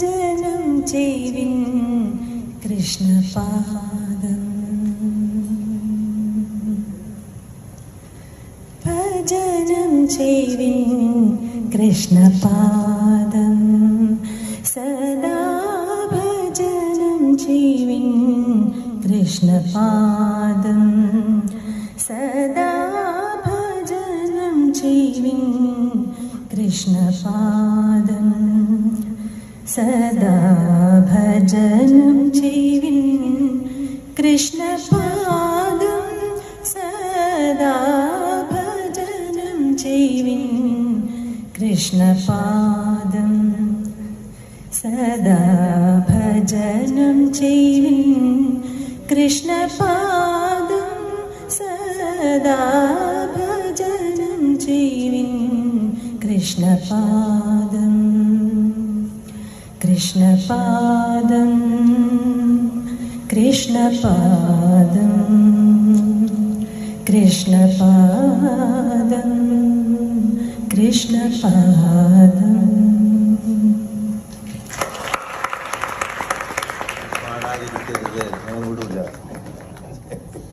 ഭജനം ചെയ്വിൻ കൃഷ്ണപാദം. ഭജനം ചെയ്വിൻ കൃഷ്ണപാദം. സദാ ഭജനം ചെയ്വിൻ കൃഷ്ണപാദം. സദാ ഭജനം ചെയ്വിൻ കൃഷ്ണപാദം. സദാ ഭജനം ചെയ്വിൻ കൃഷ്ണപാദം. സദാ ഭജനം ചെയ്വിൻ കൃഷ്ണപാദം. സദാ ഭജനം ചെയ്വിൻ കൃഷ്ണപാദം. സദാ ഭജനം ചെയ്വിൻ കൃഷ്ണപാദം. കൃഷ്ണപാദം കൃഷ്ണപാദം കൃഷ്ണപാദം കൃഷ്ണപാദം. പാടാതിരിക്കരുത്, ഞാൻ വിടൂല.